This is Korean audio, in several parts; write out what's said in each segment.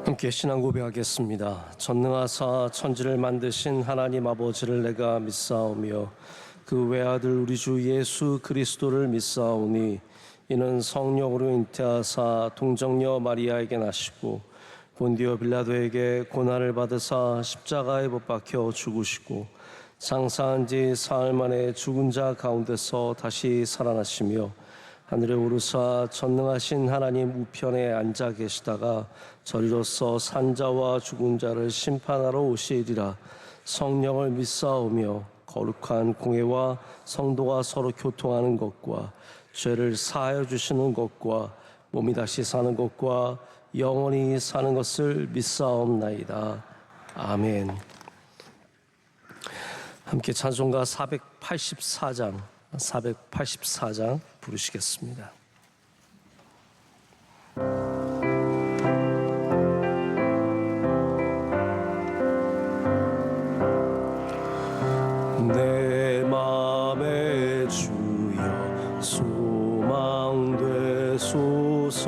함께 신앙 고백하겠습니다. 전능하사 천지를 만드신 하나님 아버지를 내가 믿사오며 그 외아들 우리 주 예수 그리스도를 믿사오니 이는 성령으로 잉태하사 동정녀 마리아에게 나시고 본디오 빌라도에게 고난을 받으사 십자가에 못 박혀 죽으시고 장사한 지 사흘 만에 죽은 자 가운데서 다시 살아나시며 하늘에 오르사 전능하신 하나님 우편에 앉아 계시다가 저리로서 산자와 죽은 자를 심판하러 오시리라. 성령을 믿사오며 거룩한 공회와 성도가 서로 교통하는 것과 죄를 사하여 주시는 것과 몸이 다시 사는 것과 영원히 사는 것을 믿사옵나이다. 아멘. 함께 찬송가 484장 부르시겠습니다. 내 맘에 주여 소망 되소서.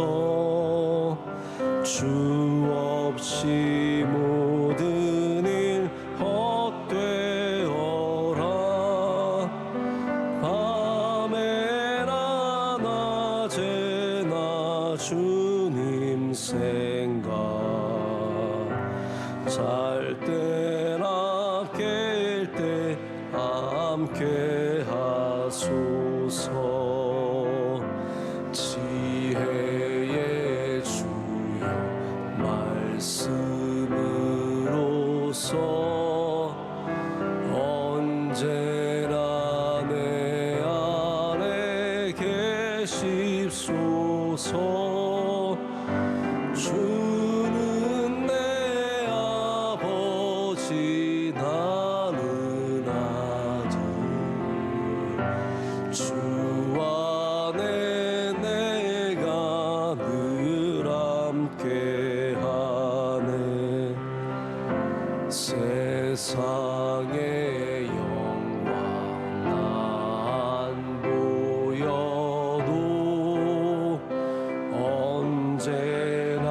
주 없이 모든 일 헛되어라. 밤에나 낮에나 주님 생각, 잘 때나 깰 때 함께 하소서. 지혜의 주여 말씀으로서 언제나 내 안에 계십소서. 주는 내 아버지 나는 아들, 주 안에 내가 늘 함께하네. 세상의 영광 안 보여도 언제나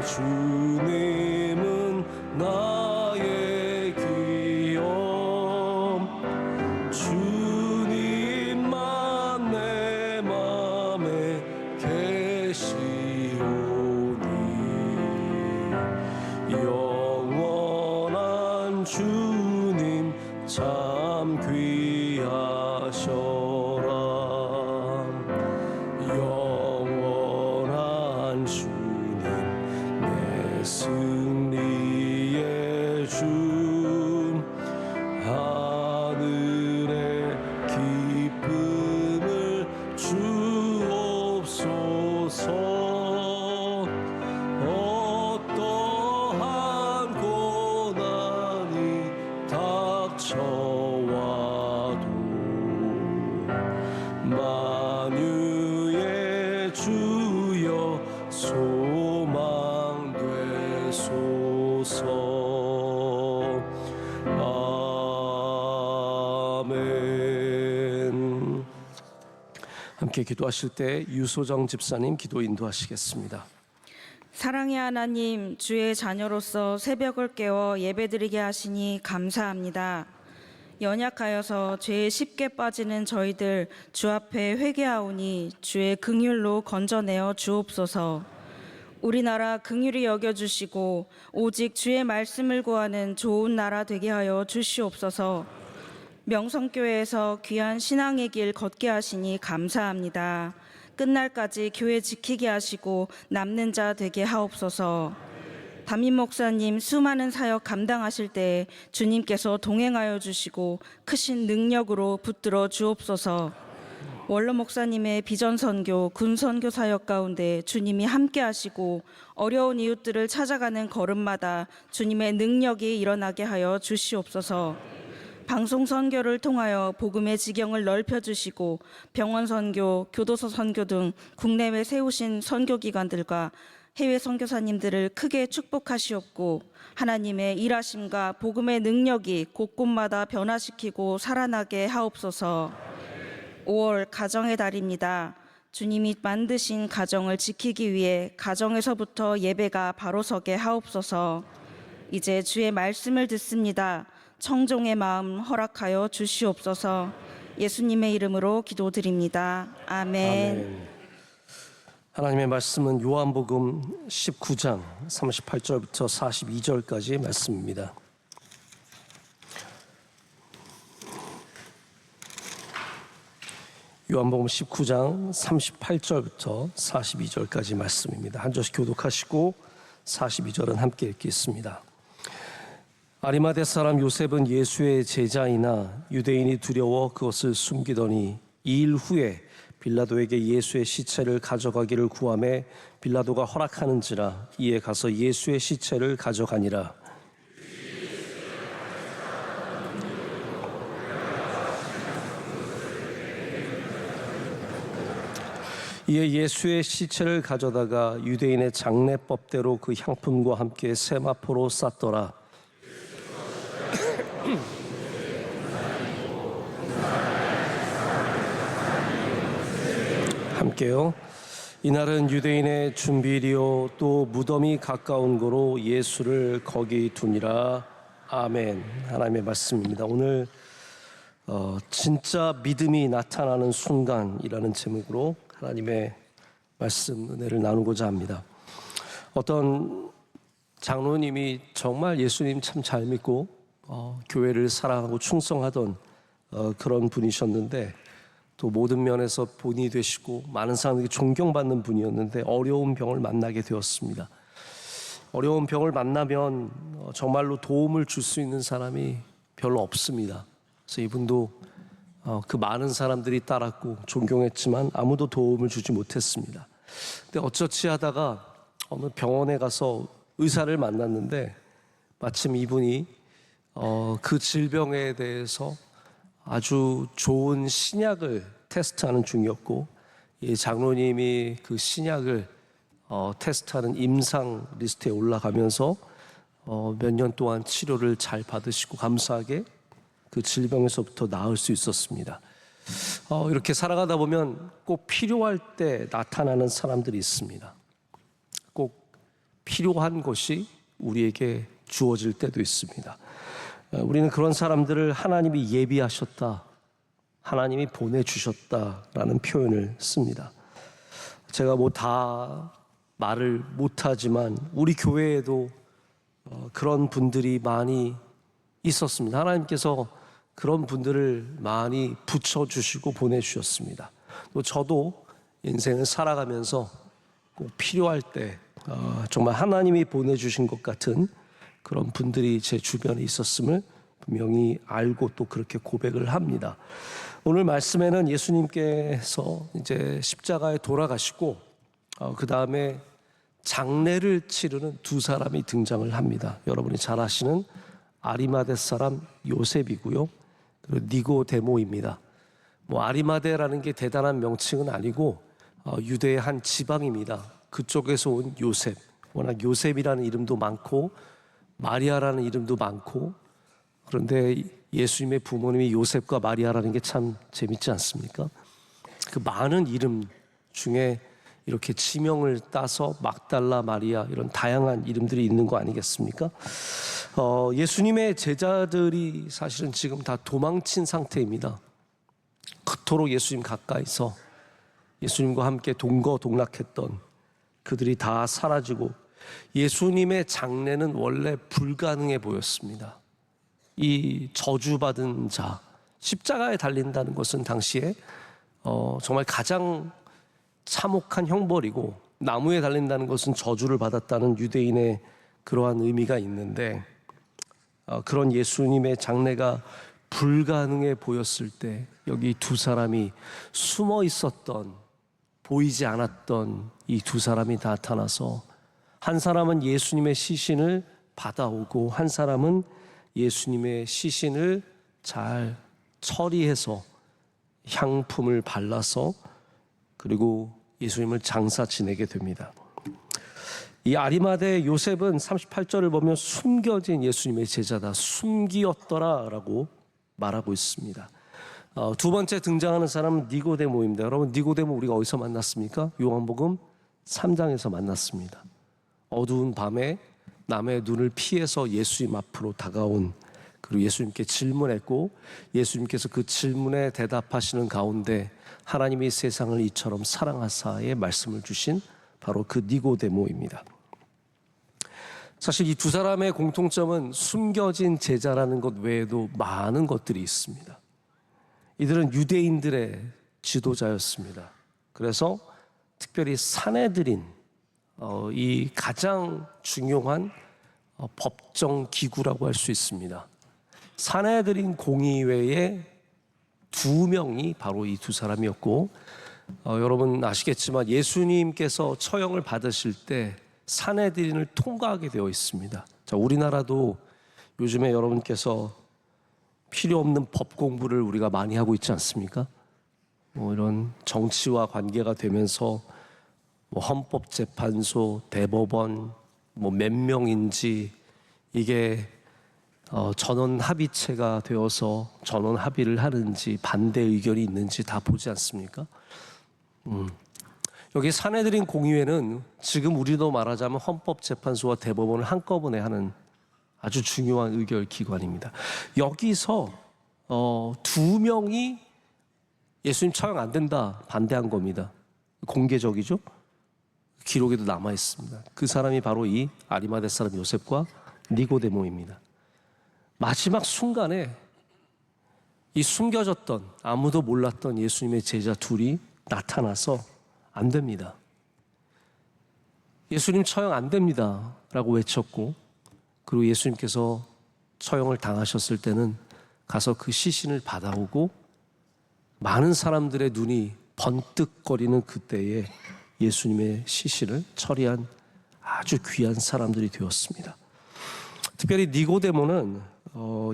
주님은 나의 귀염. 주님만 내 맘에 계시오니 영원한 주님 참 귀하셔라. 영원한 주님 내 승리의 주, 하늘의 기쁨을 주옵소서. 어떠한 고난이 닥쳐와도 만유의 주여 소망 되소서. 아멘. 함께 기도하실 때 유소정 집사님 기도 인도하시겠습니다. 사랑의 하나님, 주의 자녀로서 새벽을 깨워 예배드리게 하시니 감사합니다. 연약하여서 죄에 쉽게 빠지는 저희들 주 앞에 회개하오니 주의 긍휼로 건져내어 주옵소서. 우리나라 긍휼히 여겨주시고 오직 주의 말씀을 구하는 좋은 나라 되게 하여 주시옵소서. 명성교회에서 귀한 신앙의 길 걷게 하시니 감사합니다. 끝날까지 교회 지키게 하시고 남는 자 되게 하옵소서. 담임 목사님 수많은 사역 감당하실 때 주님께서 동행하여 주시고 크신 능력으로 붙들어 주옵소서. 원로 목사님의 비전 선교, 군 선교 사역 가운데 주님이 함께 하시고 어려운 이웃들을 찾아가는 걸음마다 주님의 능력이 일어나게 하여 주시옵소서. 방송 선교를 통하여 복음의 지경을 넓혀주시고 병원 선교, 교도소 선교 등 국내외 세우신 선교기관들과 해외 선교사님들을 크게 축복하시옵고 하나님의 일하심과 복음의 능력이 곳곳마다 변화시키고 살아나게 하옵소서. 5월 가정의 달입니다. 주님이 만드신 가정을 지키기 위해 가정에서부터 예배가 바로 서게 하옵소서. 이제 주의 말씀을 듣습니다. 청종의 마음 허락하여 주시옵소서. 예수님의 이름으로 기도드립니다. 아멘. 아멘. 하나님의 말씀은 요한복음 19장 38절부터 42절까지의 말씀입니다. 요한복음 19장 38절부터 42절까지 말씀입니다. 한 절씩 교독하시고 42절은 함께 읽겠습니다. 아리마대 사람 요셉은 예수의 제자이나 유대인이 두려워 그것을 숨기더니 2일 후에 빌라도에게 예수의 시체를 가져가기를 구하매 빌라도가 허락하는지라 이에 가서 예수의 시체를 가져가니라. 이에 예수의 시체를 가져다가 유대인의 장례법대로 그 향품과 함께 세마포로 쌌더라. 함께요. 이날은 유대인의 준비일이요 또 무덤이 가까운 고로 예수를 거기 두니라. 아멘. 하나님의 말씀입니다. 오늘 진짜 믿음이 나타나는 순간이라는 제목으로 하나님의 말씀 은혜를 나누고자 합니다. 어떤 장로님이 정말 예수님 참 잘 믿고 교회를 사랑하고 충성하던 그런 분이셨는데 또 모든 면에서 본이 되시고 많은 사람들이 존경받는 분이었는데 어려운 병을 만나게 되었습니다. 어려운 병을 만나면 정말로 도움을 줄 수 있는 사람이 별로 없습니다. 그래서 이분도 그 많은 사람들이 따랐고 존경했지만 아무도 도움을 주지 못했습니다. 근데 어쩌지 하다가 어느 병원에 가서 의사를 만났는데 마침 이분이 그 질병에 대해서 아주 좋은 신약을 테스트하는 중이었고 이 장로님이 그 신약을 테스트하는 임상 리스트에 올라가면서 몇 년 동안 치료를 잘 받으시고 감사하게 그 질병에서부터 나을 수 있었습니다. 이렇게 살아가다 보면 꼭 필요할 때 나타나는 사람들이 있습니다. 꼭 필요한 것이 우리에게 주어질 때도 있습니다. 우리는 그런 사람들을 하나님이 예비하셨다, 하나님이 보내주셨다라는 표현을 씁니다. 제가 뭐 다 말을 못하지만 우리 교회에도 그런 분들이 많이 있었습니다. 하나님께서 그런 분들을 많이 붙여주시고 보내주셨습니다. 또 저도 인생을 살아가면서 꼭 필요할 때 정말 하나님이 보내주신 것 같은 그런 분들이 제 주변에 있었음을 분명히 알고 또 그렇게 고백을 합니다. 오늘 말씀에는 예수님께서 이제 십자가에 돌아가시고 그 다음에 장례를 치르는 두 사람이 등장을 합니다. 여러분이 잘 아시는 아리마대 사람 요셉이고요. 그리고 니고데모입니다. 뭐 아리마대라는 게 대단한 명칭은 아니고 유대의 한 지방입니다. 그쪽에서 온 요셉. 워낙 요셉이라는 이름도 많고 마리아라는 이름도 많고 그런데 예수님의 부모님이 요셉과 마리아라는 게 참 재밌지 않습니까? 그 많은 이름 중에 이렇게 지명을 따서 막달라, 마리아 이런 다양한 이름들이 있는 거 아니겠습니까? 예수님의 제자들이 사실은 지금 다 도망친 상태입니다. 그토록 예수님 가까이서 예수님과 함께 동거동락했던 그들이 다 사라지고 예수님의 장례는 원래 불가능해 보였습니다. 이 저주받은 자, 십자가에 달린다는 것은 당시에 정말 가장 참혹한 형벌이고 나무에 달린다는 것은 저주를 받았다는 유대인의 그러한 의미가 있는데 그런 예수님의 장례가 불가능해 보였을 때 여기 두 사람이 숨어 있었던 보이지 않았던 이 두 사람이 나타나서 한 사람은 예수님의 시신을 받아오고 한 사람은 예수님의 시신을 잘 처리해서 향품을 발라서 그리고 예수님을 장사 지내게 됩니다. 이 아리마대 요셉은 38절을 보면 숨겨진 예수님의 제자다, 숨기었더라 라고 말하고 있습니다. 두 번째 등장하는 사람은 니고데모입니다. 여러분, 니고데모 우리가 어디서 만났습니까? 요한복음 3장에서 만났습니다. 어두운 밤에 남의 눈을 피해서 예수님 앞으로 다가온, 그리고 예수님께 질문했고 예수님께서 그 질문에 대답하시는 가운데 하나님이 세상을 이처럼 사랑하사의 말씀을 주신 바로 그 니고데모입니다. 사실 이 두 사람의 공통점은 숨겨진 제자라는 것 외에도 많은 것들이 있습니다. 이들은 유대인들의 지도자였습니다. 그래서 특별히 산헤드린, 이 가장 중요한 법정 기구라고 할 수 있습니다. 산헤드린 공의회의 두 명이 바로 이 두 사람이었고, 여러분 아시겠지만 예수님께서 처형을 받으실 때 산헤드린을 통과하게 되어 있습니다. 자, 우리나라도 요즘에 여러분께서 필요 없는 법 공부를 우리가 많이 하고 있지 않습니까? 이런 정치와 관계가 되면서 헌법재판소, 대법원, 몇 명인지 이게 전원 합의체가 되어서 전원 합의를 하는지 반대 의견이 있는지 다 보지 않습니까? 여기 산헤드린 공의회는 지금 우리도 말하자면 헌법재판소와 대법원을 한꺼번에 하는 아주 중요한 의결 기관입니다. 여기서 두 명이 예수님 처형 안 된다 반대한 겁니다. 공개적이죠? 기록에도 남아 있습니다. 그 사람이 바로 이 아리마대 사람 요셉과 니고데모입니다. 마지막 순간에 이 숨겨졌던, 아무도 몰랐던 예수님의 제자 둘이 나타나서 안 됩니다. 예수님 처형 안 됩니다 라고 외쳤고, 그리고 예수님께서 처형을 당하셨을 때는 가서 그 시신을 받아오고 많은 사람들의 눈이 번뜩거리는 그때에 예수님의 시신을 처리한 아주 귀한 사람들이 되었습니다. 특별히 니고데모는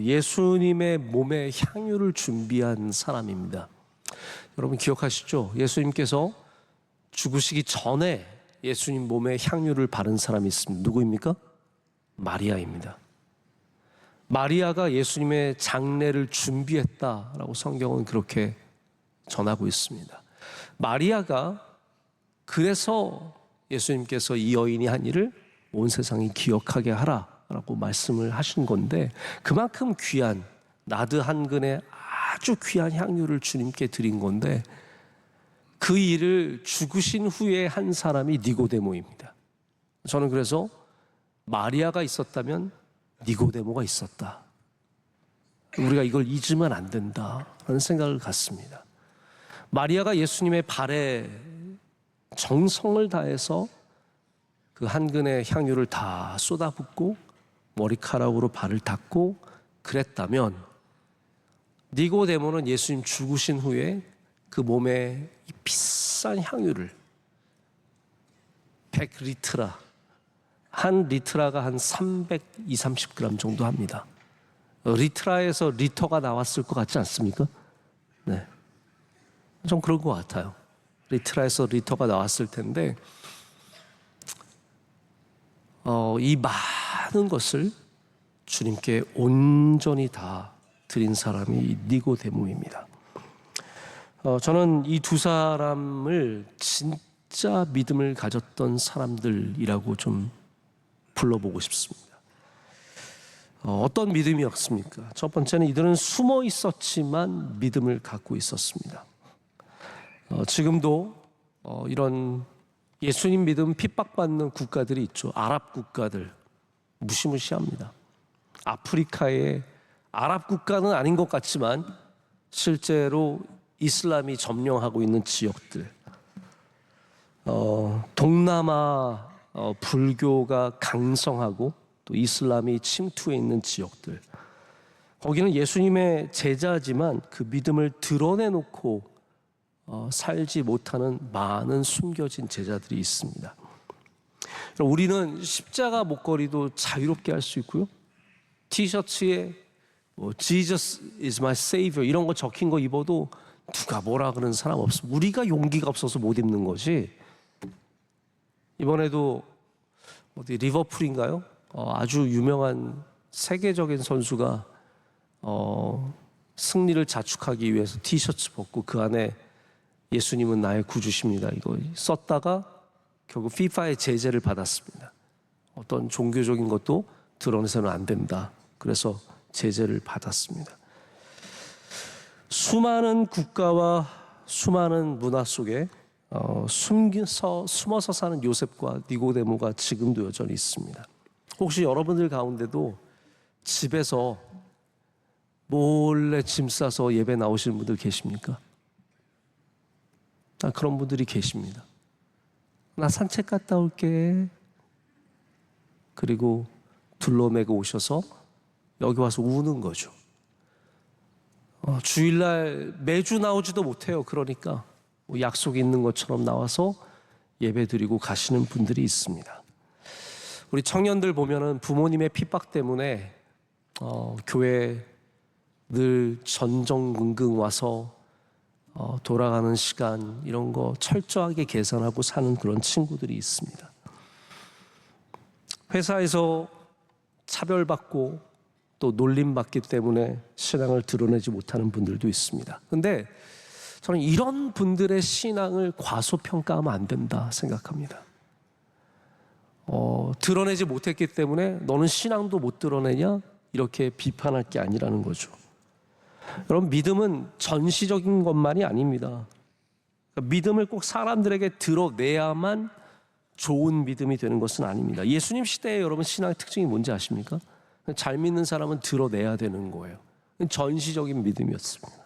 예수님의 몸에 향유를 준비한 사람입니다. 여러분 기억하시죠? 예수님께서 죽으시기 전에 예수님 몸에 향유를 바른 사람이 있습니다. 누구입니까? 마리아입니다. 마리아가 예수님의 장례를 준비했다라고 성경은 그렇게 전하고 있습니다. 마리아가 그래서 예수님께서 이 여인이 한 일을 온 세상이 기억하게 하라라고 말씀을 하신 건데, 그만큼 귀한 나드 한 근의 아주 귀한 향유를 주님께 드린 건데, 그 일을 죽으신 후에 한 사람이 니고데모입니다. 저는 그래서 마리아가 있었다면 니고데모가 있었다, 우리가 이걸 잊으면 안 된다라는 생각을 갖습니다. 마리아가 예수님의 발에 정성을 다해서 그 한 근의 향유를 다 쏟아붓고 머리카락으로 발을 닦고 그랬다면, 니고데모는 예수님 죽으신 후에 그 몸에 이 비싼 향유를 100리트라, 한 리트라가 한 320-30g 정도 합니다. 리트라에서 리터가 나왔을 것 같지 않습니까? 네, 좀 그런 것 같아요. 리트라에서 리터가 나왔을 텐데, 이 많은 것을 주님께 온전히 다 드린 사람이 니고데모입니다. 저는 이 두 사람을 진짜 믿음을 가졌던 사람들이라고 좀 불러보고 싶습니다. 어떤 믿음이었습니까? 첫 번째는 이들은 숨어 있었지만 믿음을 갖고 있었습니다. 지금도 이런 예수님 믿음 핍박받는 국가들이 있죠. 아랍 국가들 무시무시합니다. 아프리카의 아랍 국가는 아닌 것 같지만 실제로 이슬람이 점령하고 있는 지역들, 동남아 불교가 강성하고 또 이슬람이 침투해 있는 지역들, 거기는 예수님의 제자지만 그 믿음을 드러내놓고 살지 못하는 많은 숨겨진 제자들이 있습니다. 우리는 십자가 목걸이도 자유롭게 할 수 있고요, 티셔츠에 Jesus is my savior 이런 거 적힌 거 입어도 누가 뭐라 그러는 사람 없습니다. 우리가 용기가 없어서 못 입는 거지. 이번에도 어디 리버풀인가요? 아주 유명한 세계적인 선수가 승리를 자축하기 위해서 티셔츠 벗고 그 안에 예수님은 나의 구주십니다 이거 썼다가 결국 피파의 제재를 받았습니다. 어떤 종교적인 것도 드러내서는 안 된다. 그래서 제재를 받았습니다. 수많은 국가와 수많은 문화 속에 숨어서 사는 요셉과 니고데모가 지금도 여전히 있습니다. 혹시 여러분들 가운데도 집에서 몰래 짐 싸서 예배 나오시는 분들 계십니까? 그런 분들이 계십니다. 나 산책 갔다 올게. 그리고 둘러매고 오셔서 여기 와서 우는 거죠. 주일날 매주 나오지도 못해요. 그러니까 약속이 있는 것처럼 나와서 예배드리고 가시는 분들이 있습니다. 우리 청년들 보면은 부모님의 핍박 때문에 교회 늘 전전긍긍 와서 돌아가는 시간 이런 거 철저하게 계산하고 사는 그런 친구들이 있습니다. 회사에서 차별받고 또 놀림받기 때문에 신앙을 드러내지 못하는 분들도 있습니다. 그런데 저는 이런 분들의 신앙을 과소평가하면 안 된다 생각합니다. 드러내지 못했기 때문에 너는 신앙도 못 드러내냐? 이렇게 비판할 게 아니라는 거죠. 여러분, 믿음은 전시적인 것만이 아닙니다. 믿음을 꼭 사람들에게 드러내야만 좋은 믿음이 되는 것은 아닙니다. 예수님 시대에 여러분 신앙의 특징이 뭔지 아십니까? 잘 믿는 사람은 드러내야 되는 거예요. 전시적인 믿음이었습니다.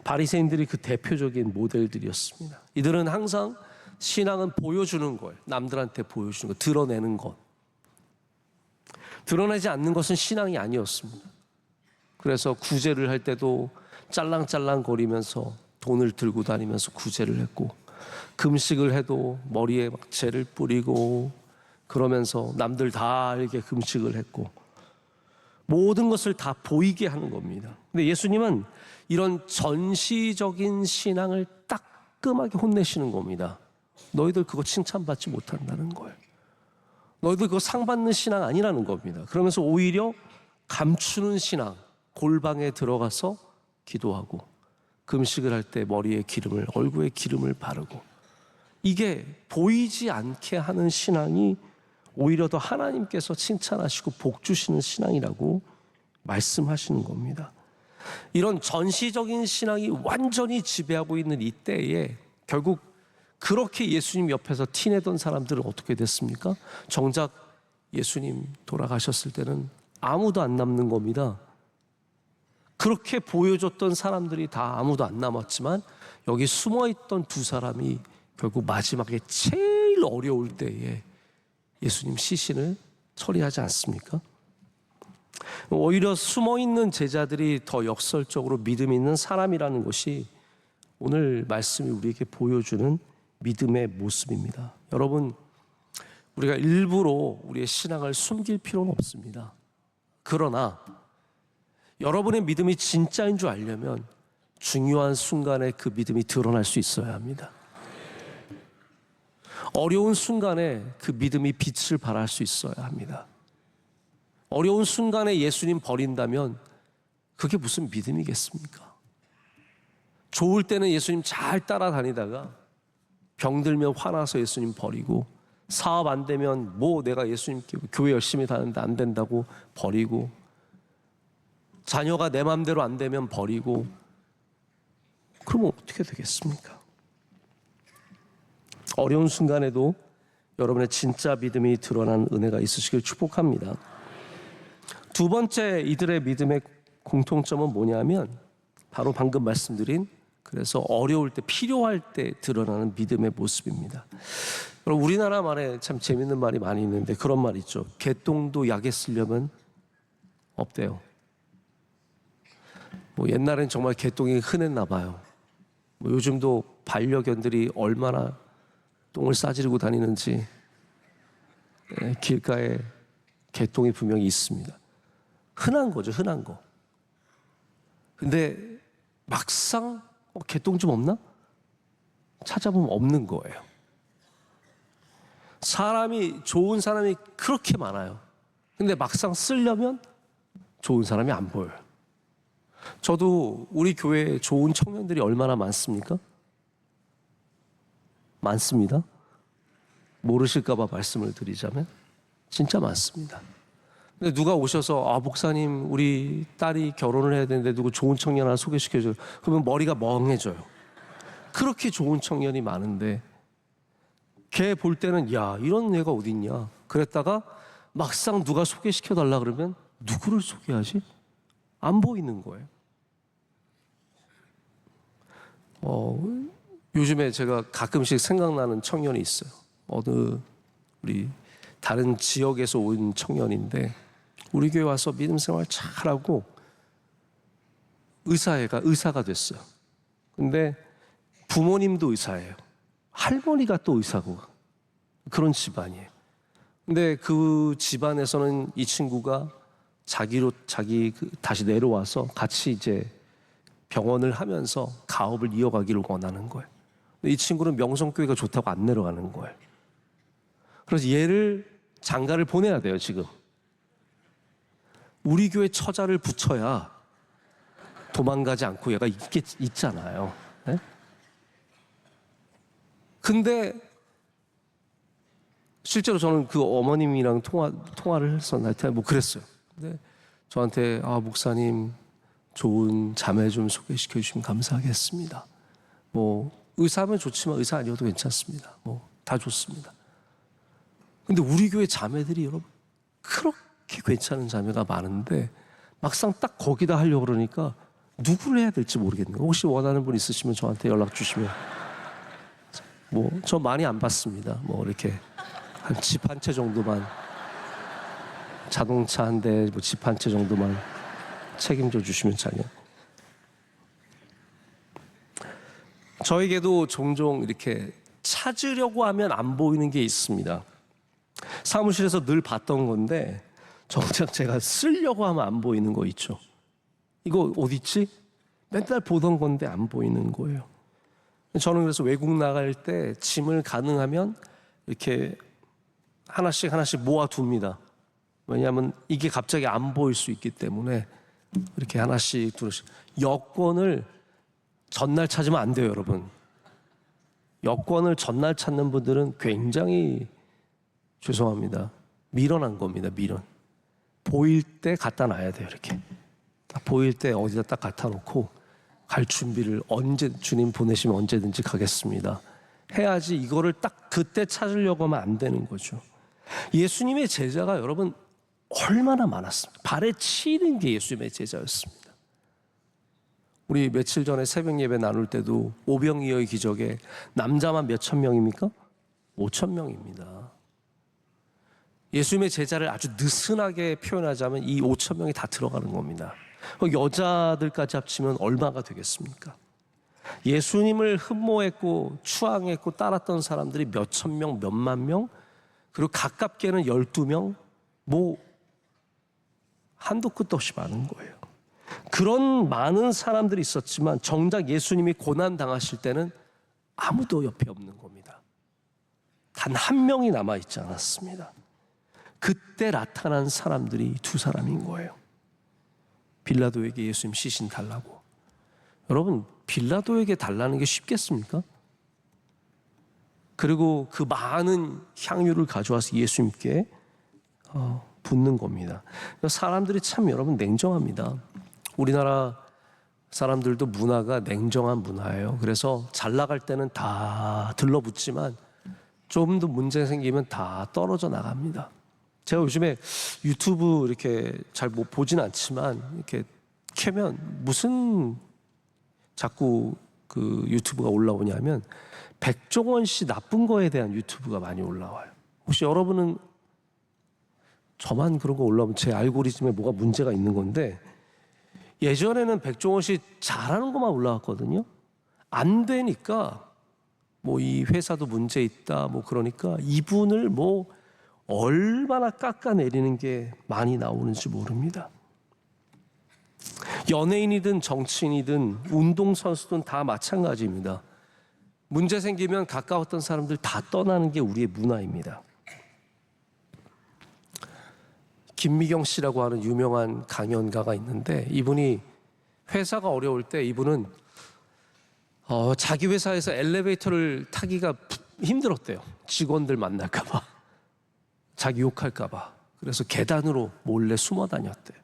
바리새인들이 그 대표적인 모델들이었습니다. 이들은 항상 신앙은 보여주는 거예요. 남들한테 보여주는 것, 드러내는 것. 드러내지 않는 것은 신앙이 아니었습니다. 그래서 구제를 할 때도 짤랑짤랑 거리면서 돈을 들고 다니면서 구제를 했고, 금식을 해도 머리에 막 재를 뿌리고 그러면서 남들 다 알게 금식을 했고, 모든 것을 다 보이게 하는 겁니다. 근데 예수님은 이런 전시적인 신앙을 따끔하게 혼내시는 겁니다. 너희들 그거 칭찬받지 못한다는 거예요. 너희들 그거 상 받는 신앙 아니라는 겁니다. 그러면서 오히려 감추는 신앙, 골방에 들어가서 기도하고 금식을 할 때 머리에 기름을, 얼굴에 기름을 바르고, 이게 보이지 않게 하는 신앙이 오히려 더 하나님께서 칭찬하시고 복 주시는 신앙이라고 말씀하시는 겁니다. 이런 전시적인 신앙이 완전히 지배하고 있는 이때에 결국 그렇게 예수님 옆에서 티내던 사람들은 어떻게 됐습니까? 정작 예수님 돌아가셨을 때는 아무도 안 남는 겁니다. 그렇게 보여줬던 사람들이 다 아무도 안 남았지만 여기 숨어있던 두 사람이 결국 마지막에 제일 어려울 때에 예수님 시신을 처리하지 않습니까? 오히려 숨어있는 제자들이 더 역설적으로 믿음 있는 사람이라는 것이 오늘 말씀이 우리에게 보여주는 믿음의 모습입니다. 여러분, 우리가 일부러 우리의 신앙을 숨길 필요는 없습니다. 그러나 여러분의 믿음이 진짜인 줄 알려면 중요한 순간에 그 믿음이 드러날 수 있어야 합니다. 어려운 순간에 그 믿음이 빛을 발할 수 있어야 합니다. 어려운 순간에 예수님 버린다면 그게 무슨 믿음이겠습니까? 좋을 때는 예수님 잘 따라다니다가 병들면 화나서 예수님 버리고, 사업 안 되면 뭐 내가 예수님 교회 열심히 다니는데 안 된다고 버리고, 자녀가 내 마음대로 안 되면 버리고, 그러면 어떻게 되겠습니까? 어려운 순간에도 여러분의 진짜 믿음이 드러난 은혜가 있으시길 축복합니다. 두 번째 이들의 믿음의 공통점은 뭐냐면 바로 방금 말씀드린, 그래서 어려울 때, 필요할 때 드러나는 믿음의 모습입니다. 여러분, 우리나라 말에 참 재밌는 말이 많이 있는데 그런 말 있죠. 개똥도 약에 쓰려면 없대요. 옛날엔 정말 개똥이 흔했나 봐요. 요즘도 반려견들이 얼마나 똥을 싸지르고 다니는지 길가에 개똥이 분명히 있습니다. 흔한 거죠, 흔한 거. 근데 막상 개똥 좀 없나? 찾아보면 없는 거예요. 좋은 사람이 그렇게 많아요. 근데 막상 쓰려면 좋은 사람이 안 보여요. 저도 우리 교회에 좋은 청년들이 얼마나 많습니까? 많습니다. 모르실까 봐 말씀을 드리자면 진짜 많습니다. 근데 누가 오셔서 목사님 우리 딸이 결혼을 해야 되는데 누구 좋은 청년 하나 소개시켜줘요. 그러면 머리가 멍해져요. 그렇게 좋은 청년이 많은데 걔 볼 때는 야 이런 애가 어딨냐 그랬다가 막상 누가 소개시켜달라 그러면 누구를 소개하지? 안 보이는 거예요. 요즘에 제가 가끔씩 생각나는 청년이 있어요. 어느 우리 다른 지역에서 온 청년인데 우리 교회 와서 믿음 생활 잘하고 의사가 됐어요. 근데 부모님도 의사예요. 할머니가 또 의사고 그런 집안이에요. 근데 그 집안에서는 이 친구가 자기 다시 내려와서 같이 이제 병원을 하면서 가업을 이어가기를 원하는 거예요. 근데 이 친구는 명성교회가 좋다고 안 내려가는 거예요. 그래서 얘를 장가를 보내야 돼요, 지금. 우리 교회 처자를 붙여야 도망가지 않고 얘가 있잖아요. 네? 근데 실제로 저는 그 어머님이랑 통화를 해서 나한테 뭐 그랬어요. 근데 저한테 목사님 좋은 자매 좀 소개시켜 주시면 감사하겠습니다. 뭐 의사하면 좋지만 의사 아니어도 괜찮습니다. 뭐 다 좋습니다. 근데 우리 교회 자매들이 여러분 그렇게 괜찮은 자매가 많은데 막상 딱 거기다 하려고 그러니까 누구를 해야 될지 모르겠네요. 혹시 원하는 분 있으시면 저한테 연락 주시면 뭐 저 많이 안 받습니다. 뭐 이렇게 한 집 한 채 정도만 자동차 한 대, 뭐 집 한 채 정도만 책임져 주시면 자녀. 저에게도 종종 이렇게 찾으려고 하면 안 보이는 게 있습니다. 사무실에서 늘 봤던 건데 정작 제가 쓰려고 하면 안 보이는 거 있죠. 이거 어디 있지? 맨날 보던 건데 안 보이는 거예요. 저는 그래서 외국 나갈 때 짐을 가능하면 이렇게 하나씩 모아둡니다. 왜냐하면 이게 갑자기 안 보일 수 있기 때문에 이렇게 하나씩 둘씩. 여권을 전날 찾으면 안 돼요, 여러분. 여권을 전날 찾는 분들은 굉장히 죄송합니다. 미련한 겁니다, 미련. 보일 때 갖다 놔야 돼요, 이렇게. 딱 보일 때 어디다 딱 갖다 놓고 갈 준비를 언제 주님 보내시면 언제든지 가겠습니다. 해야지 이거를 딱 그때 찾으려고 하면 안 되는 거죠. 예수님의 제자가 여러분 얼마나 많았습니까? 발에 치이는 게 예수님의 제자였습니다. 우리 며칠 전에 새벽 예배 나눌 때도 오병이어의 기적에 남자만 몇천 명입니까? 5천 명입니다. 예수님의 제자를 아주 느슨하게 표현하자면 이 5천 명이 다 들어가는 겁니다. 여자들까지 합치면 얼마가 되겠습니까? 예수님을 흠모했고 추앙했고 따랐던 사람들이 몇천 명, 몇만 명, 그리고 가깝게는 12명, 뭐 한도 끝도 없이 많은 거예요. 그런 많은 사람들이 있었지만 정작 예수님이 고난 당하실 때는 아무도 옆에 없는 겁니다. 단 한 명이 남아있지 않았습니다. 그때 나타난 사람들이 두 사람인 거예요. 빌라도에게 예수님 시신 달라고. 여러분 빌라도에게 달라는 게 쉽겠습니까? 그리고 그 많은 향유를 가져와서 예수님께 붓는 겁니다. 사람들이 참 여러분 냉정합니다. 우리나라 사람들도 문화가 냉정한 문화예요. 그래서 잘 나갈 때는 다 들러붙지만 좀 더 문제 생기면 다 떨어져 나갑니다. 제가 요즘에 유튜브 이렇게 잘 못 보진 않지만 이렇게 켜면 무슨 자꾸 그 유튜브가 올라오냐면 백종원 씨 나쁜 거에 대한 유튜브가 많이 올라와요. 혹시 여러분은 저만 그런 거 올라오면 제 알고리즘에 뭐가 문제가 있는 건데 예전에는 백종원 씨 잘하는 것만 올라왔거든요. 안 되니까 뭐 이 회사도 문제 있다 뭐 그러니까 이분을 뭐 얼마나 깎아내리는 게 많이 나오는지 모릅니다. 연예인이든 정치인이든 운동선수든 다 마찬가지입니다. 문제 생기면 가까웠던 사람들 다 떠나는 게 우리의 문화입니다. 김미경 씨라고 하는 유명한 강연가가 있는데 이분이 회사가 어려울 때 이분은 자기 회사에서 엘리베이터를 타기가 힘들었대요. 직원들 만날까 봐, 자기 욕할까 봐. 그래서 계단으로 몰래 숨어 다녔대요.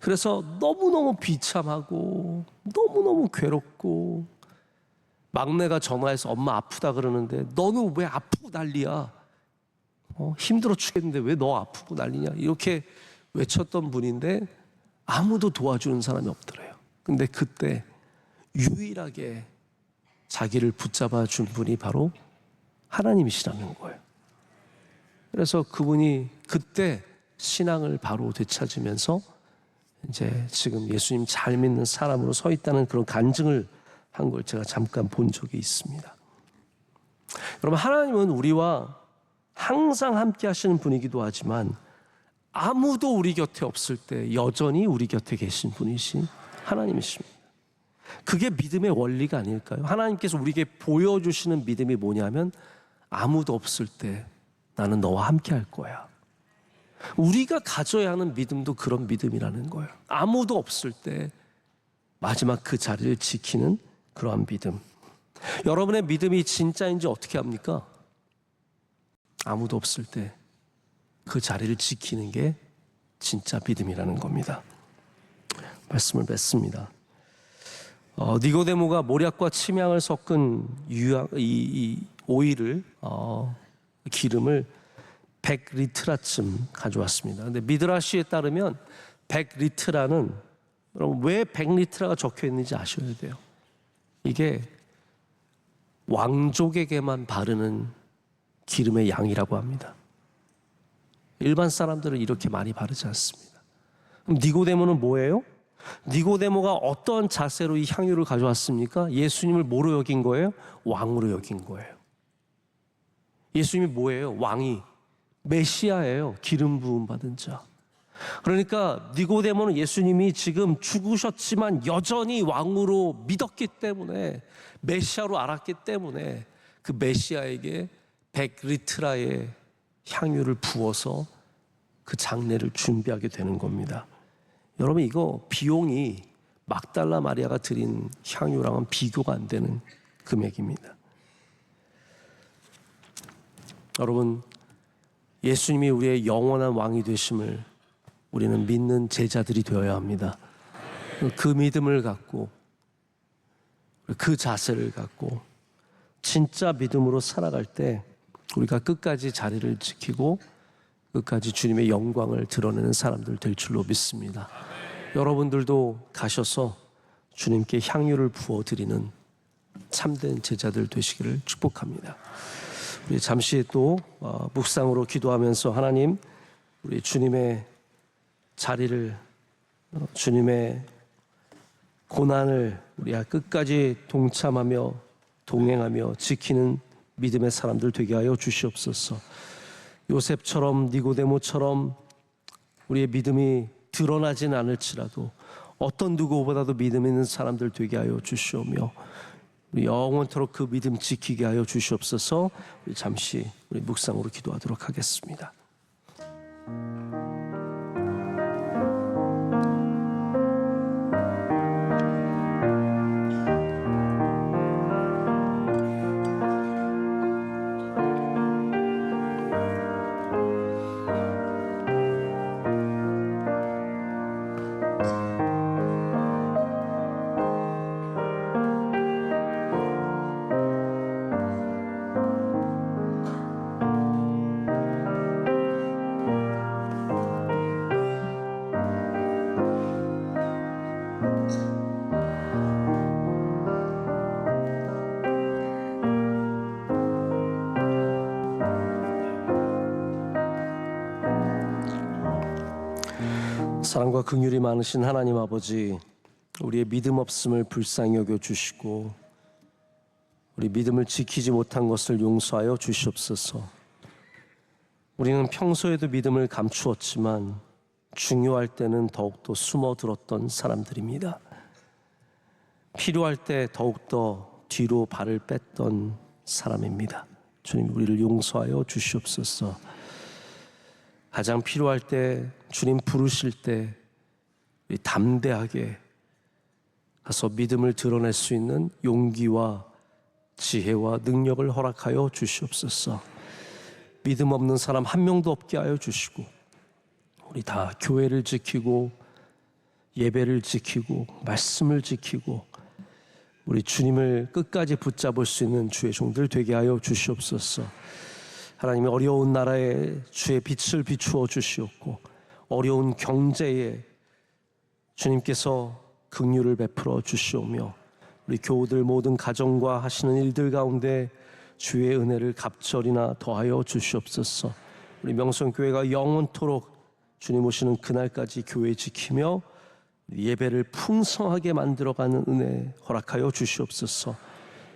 그래서 너무너무 비참하고 너무너무 괴롭고, 막내가 전화해서 엄마 아프다 그러는데 너는 왜 아프고 난리야? 힘들어 죽겠는데 왜 너 아프고 난리냐? 이렇게 외쳤던 분인데 아무도 도와주는 사람이 없더래요. 근데 그때 유일하게 자기를 붙잡아 준 분이 바로 하나님이시라는 거예요. 그래서 그분이 그때 신앙을 바로 되찾으면서 이제 지금 예수님 잘 믿는 사람으로 서 있다는 그런 간증을 한 걸 제가 잠깐 본 적이 있습니다. 여러분, 하나님은 우리와 항상 함께 하시는 분이기도 하지만 아무도 우리 곁에 없을 때 여전히 우리 곁에 계신 분이신 하나님이십니다. 그게 믿음의 원리가 아닐까요? 하나님께서 우리에게 보여주시는 믿음이 뭐냐면, 아무도 없을 때 나는 너와 함께 할 거야. 우리가 가져야 하는 믿음도 그런 믿음이라는 거예요. 아무도 없을 때 마지막 그 자리를 지키는 그러한 믿음. 여러분의 믿음이 진짜인지 어떻게 합니까? 아무도 없을 때 그 자리를 지키는 게 진짜 믿음이라는 겁니다. 말씀을 맺습니다. 니고데모가 모략과 침향을 섞은 이 오일을, 기름을 100리트라쯤 가져왔습니다. 근데 미드라시에 따르면 100리트라는, 여러분 왜 100리트라가 적혀 있는지 아셔야 돼요. 이게 왕족에게만 바르는 기름의 양이라고 합니다. 일반 사람들은 이렇게 많이 바르지 않습니다. 그럼 니고데모는 뭐예요? 니고데모가 어떤 자세로 이 향유를 가져왔습니까? 예수님을 뭐로 여긴 거예요? 왕으로 여긴 거예요. 예수님이 뭐예요? 왕이 메시아예요. 기름 부음 받은 자. 그러니까 니고데모는 예수님이 지금 죽으셨지만 여전히 왕으로 믿었기 때문에, 메시아로 알았기 때문에 그 메시아에게 100리트라의 향유를 부어서 그 장례를 준비하게 되는 겁니다. 여러분, 이거 비용이 막달라 마리아가 드린 향유랑은 비교가 안 되는 금액입니다. 여러분, 예수님이 우리의 영원한 왕이 되심을 우리는 믿는 제자들이 되어야 합니다. 그 믿음을 갖고, 그 자세를 갖고 진짜 믿음으로 살아갈 때 우리가 끝까지 자리를 지키고 끝까지 주님의 영광을 드러내는 사람들 될 줄로 믿습니다. 여러분들도 가셔서 주님께 향유를 부어드리는 참된 제자들 되시기를 축복합니다. 우리 잠시 또 묵상으로 기도하면서 하나님, 우리 주님의 자리를, 주님의 고난을 우리가 끝까지 동참하며 동행하며 지키는 믿음의 사람들 되게 하여 주시옵소서. 요셉처럼, 니고데모처럼 우리의 믿음이 드러나진 않을지라도 어떤 누구보다도 믿음 있는 사람들 되게 하여 주시오며, 우리 영원토록 그 믿음 지키게 하여 주시옵소서. 우리 잠시 우리 묵상으로 기도하도록 하겠습니다. 사랑과 긍휼이 많으신 하나님 아버지, 우리의 믿음 없음을 불쌍히 여겨 주시고 우리 믿음을 지키지 못한 것을 용서하여 주시옵소서. 우리는 평소에도 믿음을 감추었지만 중요할 때는 더욱더 숨어들었던 사람들입니다. 필요할 때 더욱더 뒤로 발을 뺐던 사람입니다. 주님, 우리를 용서하여 주시옵소서. 가장 필요할 때, 주님 부르실 때 담대하게 가서 믿음을 드러낼 수 있는 용기와 지혜와 능력을 허락하여 주시옵소서. 믿음 없는 사람 한 명도 없게 하여 주시고, 우리 다 교회를 지키고 예배를 지키고 말씀을 지키고 우리 주님을 끝까지 붙잡을 수 있는 주의 종들 되게 하여 주시옵소서. 하나님의 어려운 나라에 주의 빛을 비추어 주시옵고, 어려운 경제에 주님께서 긍휼을 베풀어 주시오며, 우리 교우들 모든 가정과 하시는 일들 가운데 주의 은혜를 갑절이나 더하여 주시옵소서. 우리 명성교회가 영원토록 주님 오시는 그날까지 교회 지키며 예배를 풍성하게 만들어가는 은혜 허락하여 주시옵소서.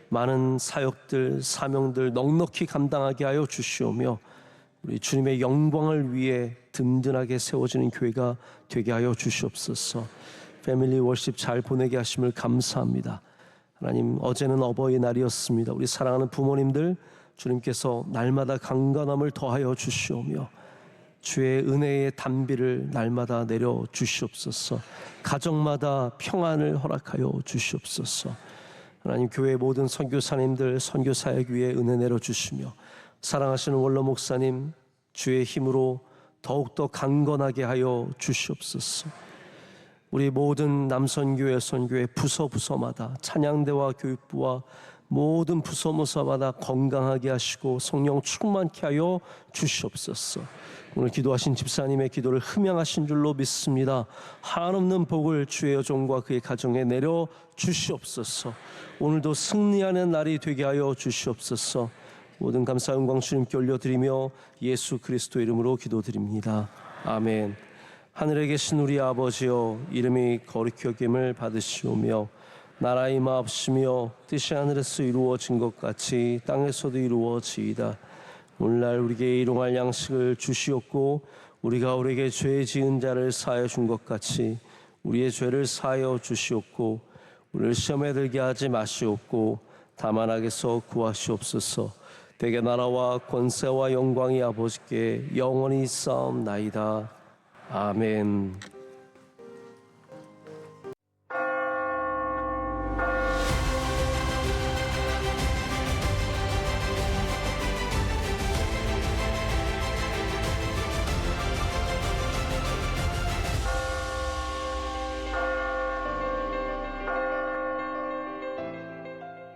많은 사역들, 사명들 넉넉히 감당하게 하여 주시오며, 우리 주님의 영광을 위해 든든하게 세워지는 교회가 되게 하여 주시옵소서. 패밀리 월십 잘 보내게 하심을 감사합니다. 하나님, 어제는 어버이날이었습니다. 우리 사랑하는 부모님들, 주님께서 날마다 강건함을 더하여 주시오며 주의 은혜의 단비를 날마다 내려 주시옵소서. 가정마다 평안을 허락하여 주시옵소서. 하나님, 교회 모든 선교사님들 선교사역 위에 은혜 내려 주시며, 사랑하시는 원로 목사님 주의 힘으로 더욱더 강건하게 하여 주시옵소서. 우리 모든 남선교회 선교회 부서마다 찬양대와 교육부와 모든 부서마다 건강하게 하시고 성령 충만케 하여 주시옵소서. 오늘 기도하신 집사님의 기도를 흠양하신 줄로 믿습니다. 한없는 복을 주의 여종과 그의 가정에 내려 주시옵소서. 오늘도 승리하는 날이 되게 하여 주시옵소서. 모든 감사 영광 주님께 올려드리며 예수 그리스도 이름으로 기도드립니다. 아멘. 하늘에 계신 우리 아버지여, 이름이 거룩히 여김을 받으시오며 나라의 임하옵시며 뜻이 하늘에서 이루어진 것 같이 땅에서도 이루어지이다. 오늘날 우리에게 일용할 양식을 주시옵고, 우리가 우리에게 죄 지은 자를 사하여 준 것 같이 우리의 죄를 사하여 주시옵고, 우리를 시험에 들게 하지 마시옵고 다만 악에서 구하시옵소서. 대개 나라와 권세와 영광이 아버지께 영원히 있사옵나이다. 아멘.